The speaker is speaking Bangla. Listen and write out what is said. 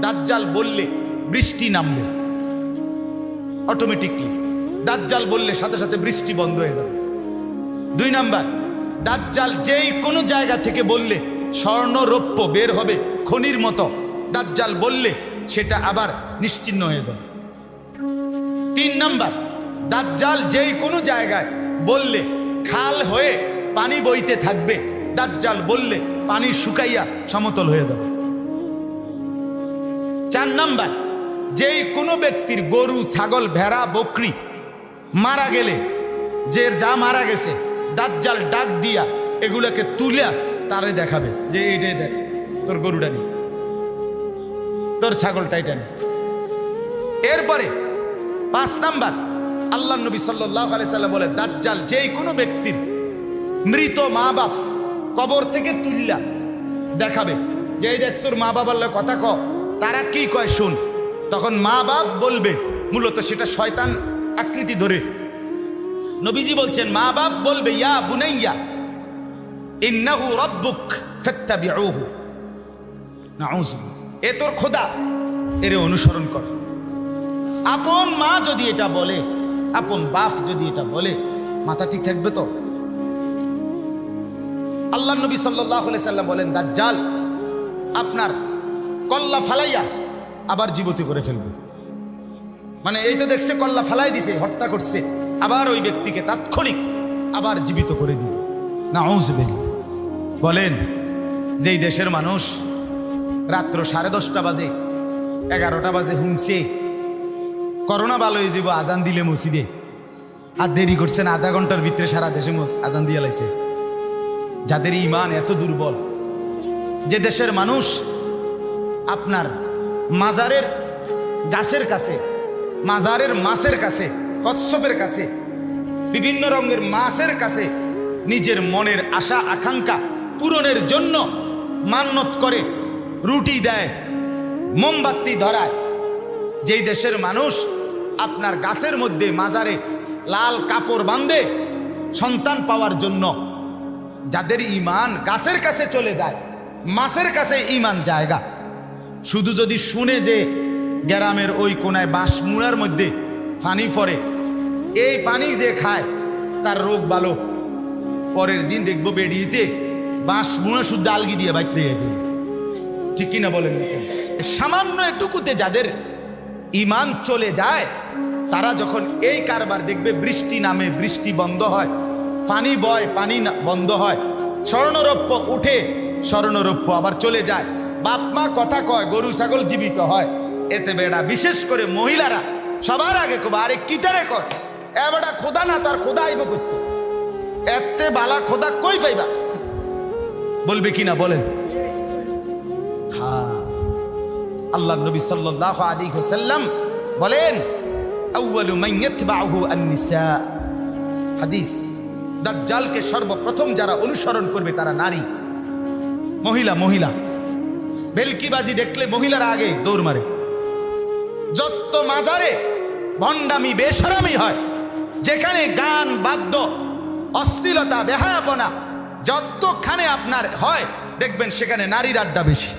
দাজ্জাল বললে বৃষ্টি নামবে অটোমেটিকলি। দাজ্জাল বললে সাথে সাথে বৃষ্টি বন্ধ হয়ে যাবে। 2 নাম্বার, দাজ্জাল যেই কোনো জায়গা থেকে বললে স্বর্ণ রৌপ্য বের হবে খনির মতো, দাজ্জাল বললে সেটা আবার নিশ্চিহ্ন হয়ে যাবে। 3 নাম্বার, দাজ্জাল যেই কোনো জায়গায় বললে খাল হয়ে পানি বইতে থাকবে, দাজ্জাল বললে পানি শুকাইয়া সমতল হয়ে যাবে। 4 নাম্বার, যেই কোনো ব্যক্তির গরু ছাগল ভেড়া বকরি মারা গেলে, যে যা মারা গেছে দাজ্জাল ডাক দিয়া এগুলোকে তুলে তারে দেখাবে যে এইটাই দেখ, তোর গরুটা নেই, তোর ছাগলটা এটা নেই। এরপরে 5 নাম্বার, আল্লাহ নবী সাল্লাল্লাহু আলাইহি সাল্লাম বলে দাজ্জাল যেই কোনো ব্যক্তির মৃত মা বাপ কবর থেকে তুললা দেখাবে যে এই দেখ তোর মা বাবার কথা ক, তারা কি কয় শুন। তখন মা বাপ বলবে, মূলত সেটা শয়তান আকৃতি ধরে। নবীজি বলছেন মা বাপ বলবে ইয়া বুনাইয়া ইন্নাহু রাব্বুক ফাত্তাবিউহু, নাউযুবিল্লাহ, এ তোর খোদা, এর অনুসরণ কর। আপন মা যদি এটা বলে, আপন বাপ যদি এটা বলে, মাথা ঠিক থাকবে তো? আল্লাহ নবী সাল্লাল্লাহু আলাইহি সাল্লাম বলেন দাজ্জাল আপনার কল্লা ফালাইয়া আবার জীবিত করে ফেলবে। মানে এই তো দেখছে কল্লা ফালাই দিছে, হত্যা করছে, আবার ওই ব্যক্তিকে তাৎক্ষণিক আবার জীবিত করে দিবে। নাউযুবিল্লাহ। বলেন যেই দেশের মানুষ রাত্র 10:30 বাজে 11টা বাজে শুনছে করোনা ভালো হয়ে যাব আজান দিলে মসজিদে, আর দেরি করছেন আধা ঘন্টার ভিতরে সারা দেশে আজান দিয়ে লাইছে। যাদের ঈমান এত দুর্বল, যে দেশের মানুষ আপনার মাজারের গাছের কাছে, মাজারের মাছের কাছে, কচ্ছপের কাছে, বিভিন্ন রঙের মাছের কাছে নিজের মনের আশা আকাঙ্ক্ষা পূরণের জন্য মান্যত করে, রুটি দেয়, মোমবাতি ধরায়, যেই দেশের মানুষ আপনার গাছের মধ্যে মাজারে লাল কাপড় বাঁধে সন্তান পাওয়ার জন্য, যাদের ঈমান গাছের কাছে চলে যায়, মাছের কাছে ঈমান জায়গা, শুধু যদি শুনে যে গ্রামের ওই কোনায় বাঁশ মুড়ার মধ্যে পানি পড়ে, এই পানি যে খায় তার রোগ ভালো, পরের দিন দেখবো বেরিয়েতে বাঁশ মুড়া শুদ্ধ আলগি দিয়ে বাইতে গেছে। ঠিক কিনা বলেন? সামান্য এটুকুতে যাদের ঈমান চলে যায়, তারা যখন এই কারবার দেখবে বৃষ্টি নামে বৃষ্টি বন্ধ হয়, পানি বয় পানি বন্ধ হয়, স্বর্ণরৌপ্য উঠে স্বর্ণরৌপ্য আবার চলে যায়, বাপ মা কথা কয় গরু ছাগল জীবিত হয়, এতে বেড়া বিশেষ করে মহিলারা সবার আগে কবে আরে কিতারে কস এ বেটা খোদা না, তার খোদা আইব করতে, এতে বালা খোদা কই পাইবা, বলবে কিনা বলেন? হ্যাঁ, আল্লাহ নবী সাল্লাল্লাহু আলাইহি ওয়াসাল্লাম বলেন আউয়ালু মান ইয়াতবাউহু আন-নিসা, হাদিস, দাজ্জালকে সর্বপ্রথম যারা অনুসরণ করবে তারা নারী, মহিলা। মহিলা বেলকিবাজি দেখলে মহিলারা আগে দৌড় মারে। যত মাজারে ভণ্ডামি বেশরামি হয়, যেখানে গান বাদ্য অশ্লীলতা বেহায়াপনা যতখানে আপনার হয়, দেখবেন সেখানে নারীর আড্ডা বেশি।